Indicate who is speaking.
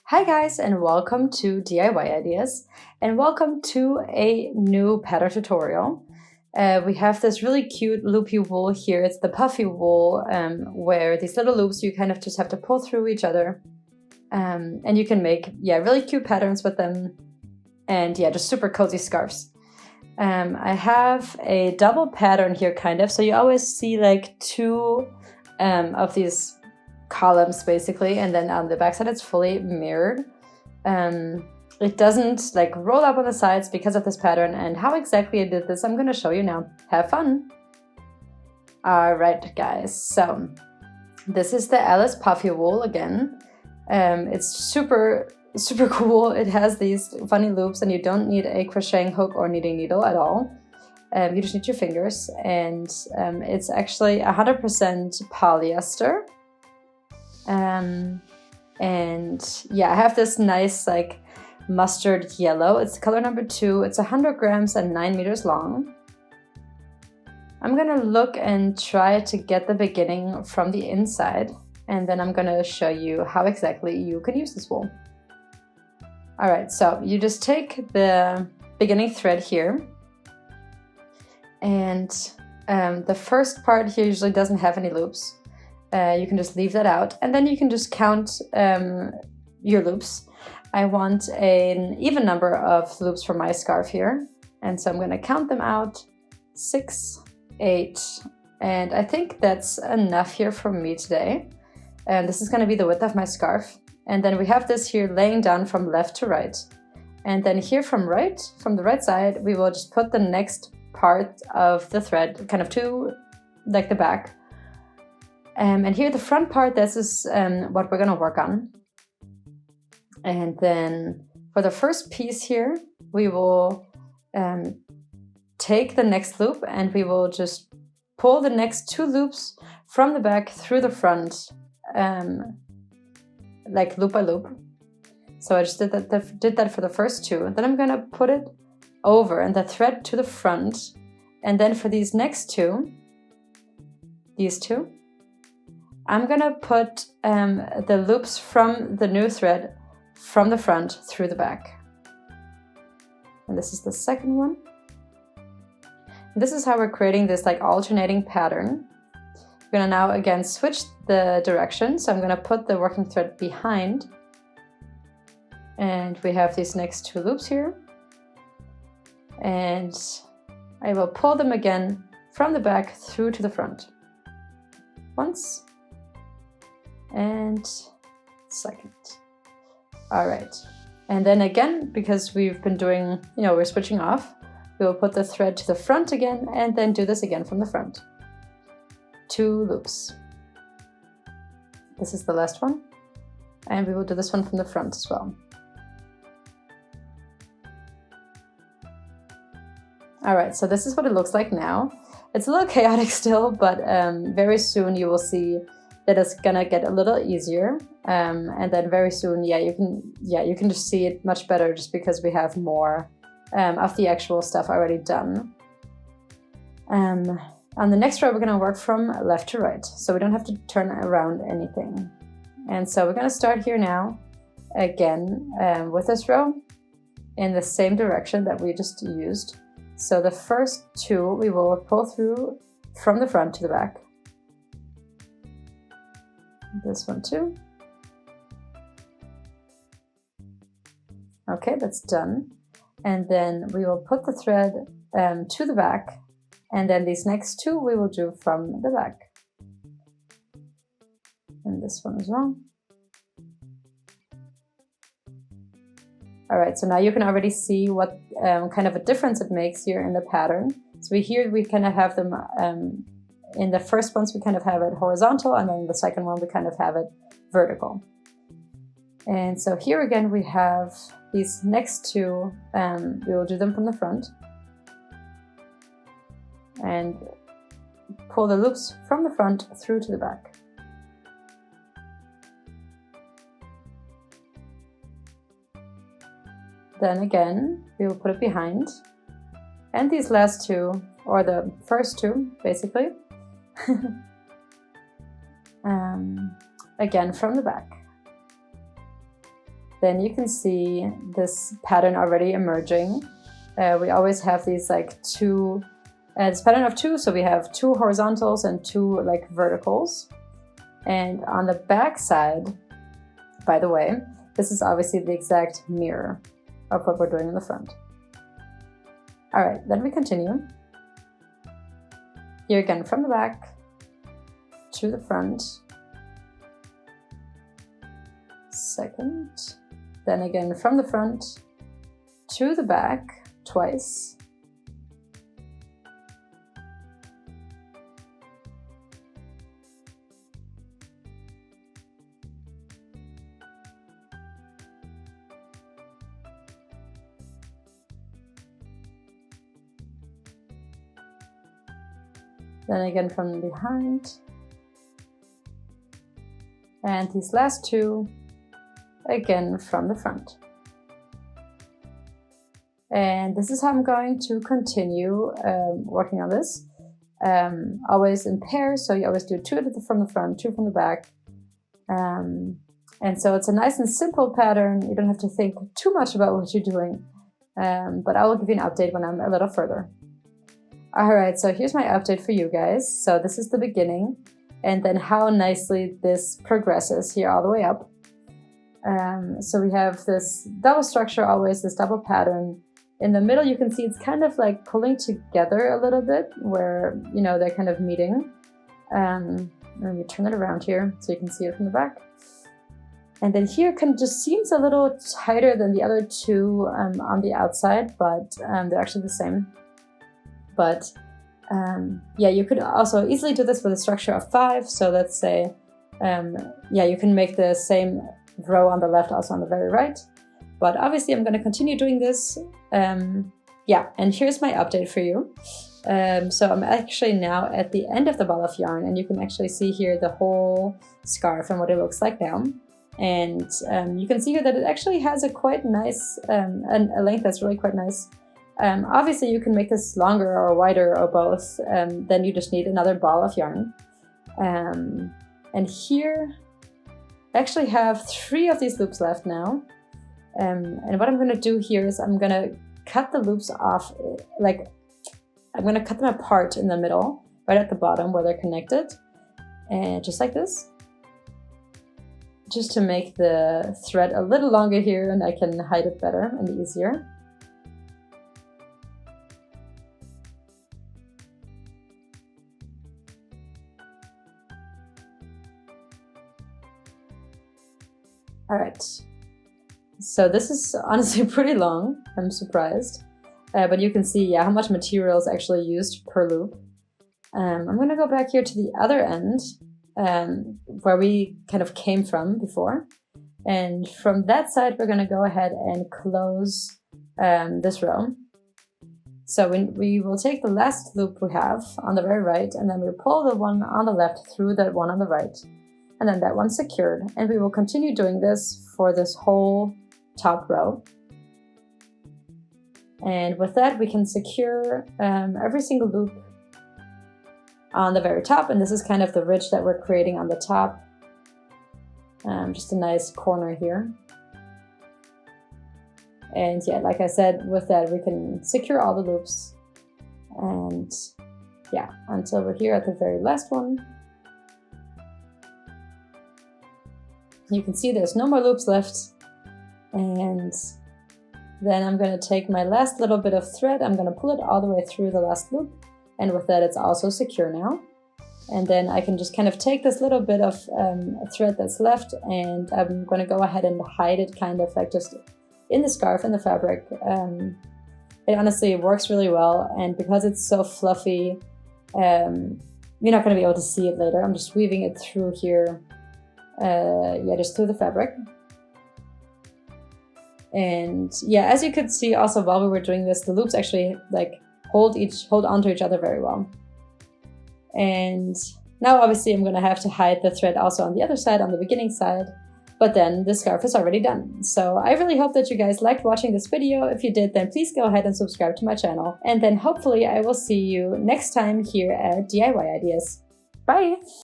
Speaker 1: Hi guys, and welcome to DIY Ideas, and welcome to a new pattern tutorial. We have this really cute loopy wool here. It's the Puffy wool, where these little loops you kind of just have to pull through each other. And you can make, really cute patterns with them. And just super cozy scarves. I have a double pattern here kind of, so you always see like two of these columns basically, and then on the back side it's fully mirrored. It doesn't like roll up on the sides because of this pattern, and how exactly I did this I'm going to show you now. Have fun! Alright guys, so this is the Alice Puffy wool again. It's super cool. It has these funny loops and you don't need a crocheting hook or knitting needle at all. You just need your fingers, and it's actually 100% polyester. And I have this nice like mustard yellow. It's color number 2. It's 100 grams and 9 meters long. I'm gonna look and try to get the beginning from the inside, and then I'm gonna show you how exactly you can use this wool. Alright, so you just take the beginning thread here, and the first part here usually doesn't have any loops. You can just leave that out, and then you can just count your loops. I want an even number of loops for my scarf here, and so I'm going to count them out. 6, 8, and I think that's enough here for me today. And this is going to be the width of my scarf. And then we have this here laying down from left to right. And then here from the right side, we will just put the next part of the thread kind of to like the back. And here the front part, this is what we're going to work on. And then for the first piece here, we will take the next loop and we will just pull the next 2 loops from the back through the front, like loop by loop. So I just did that for the first 2. Then I'm going to put it over and the thread to the front. And then for these next 2, these 2, I'm gonna put the loops from the new thread from the front through the back. And this is the second one. And this is how we're creating this like alternating pattern. We're gonna now again switch the direction. So I'm gonna put the working thread behind. And we have these next 2 loops here. And I will pull them again from the back through to the front. Once. And second. All right. And then again, because we've been doing, we're switching off, we will put the thread to the front again and then do this again from the front. 2 loops. This is the last one. And we will do this one from the front as well. All right, so this is what it looks like now. It's a little chaotic still, but very soon you will see that it's gonna get a little easier, and then very soon, you can just see it much better just because we have more of the actual stuff already done. On the next row, we're gonna work from left to right, so we don't have to turn around anything. And so we're gonna start here now, again, with this row in the same direction that we just used. So the first 2 we will pull through from the front to the back. This one too. Okay, that's done. And then we will put the thread to the back, and then these next 2 we will do from the back. And this one as well. All right, so now you can already see what kind of a difference it makes here in the pattern. So we kind of have them, in the first ones we kind of have it horizontal, and then the second one we kind of have it vertical. And so here again we have these next 2, we will do them from the front. And pull the loops from the front through to the back. Then again, we will put it behind. And these last 2, or the first 2, basically, again from the back. then you can see this pattern already emerging. We always have these like this pattern of 2, so we have 2 horizontals and 2 like verticals. And on the back side, by the way, this is obviously the exact mirror of what we're doing in the front. All right, then we continue. Here again, from the back to the front. Second. Then again, from the front to the back twice. Then again from behind. And these last 2, again from the front. And this is how I'm going to continue working on this. Always in pairs, so you always do 2 from the front, 2 from the back. And so it's a nice and simple pattern. You don't have to think too much about what you're doing. But I will give you an update when I'm a little further. Alright, so here's my update for you guys. So this is the beginning, and then how nicely this progresses here all the way up. So we have this double structure always, this double pattern. In the middle you can see it's kind of like pulling together a little bit where, you know, they're kind of meeting. Let me turn it around here so you can see it from the back. And then here kind of just seems a little tighter than the other 2 on the outside, but they're actually the same. But yeah, you could also easily do this with a structure of 5. So let's say, yeah, you can make the same row on the left also on the very right. But obviously I'm going to continue doing this. Yeah, and here's my update for you. So I'm actually now at the end of the ball of yarn, and you can actually see here the whole scarf and what it looks like now. And you can see here that it actually has a quite nice, a length that's really quite nice. Obviously you can make this longer or wider or both, then you just need another ball of yarn. And here I actually have 3 of these loops left now. And what I'm going to do here is I'm going to cut the loops off, like I'm going to cut them apart in the middle, right at the bottom where they're connected, and just like this. Just to make the thread a little longer here, and I can hide it better and easier. All right, so this is honestly pretty long, I'm surprised, but you can see, yeah, how much material is actually used per loop. I'm going to go back here to the other end, where we kind of came from before, and from that side we're going to go ahead and close this row. So we will take the last loop we have on the very right, and then we pull the one on the left through that one on the right. And then that one's secured, and we will continue doing this for this whole top row. And with that we can secure every single loop on the very top, and this is kind of the ridge that we're creating on the top. Just a nice corner here. And yeah, like I said, with that we can secure all the loops, and yeah, until we're here at the very last one. You can see there's no more loops left, and then I'm going to take my last little bit of thread, I'm going to pull it all the way through the last loop, and with that it's also secure now. And then I can just kind of take this little bit of thread that's left, and I'm going to go ahead and hide it kind of like just in the scarf, in the fabric. It honestly works really well, and because it's so fluffy, you're not going to be able to see it later. I'm just weaving it through here. Yeah, just through the fabric. And yeah, as you could see also while we were doing this, the loops actually like hold onto each other very well. And now obviously I'm going to have to hide the thread also on the other side, on the beginning side, but then the scarf is already done. So I really hope that you guys liked watching this video. If you did, then please go ahead and subscribe to my channel, and then hopefully I will see you next time here at DIY Ideas. Bye!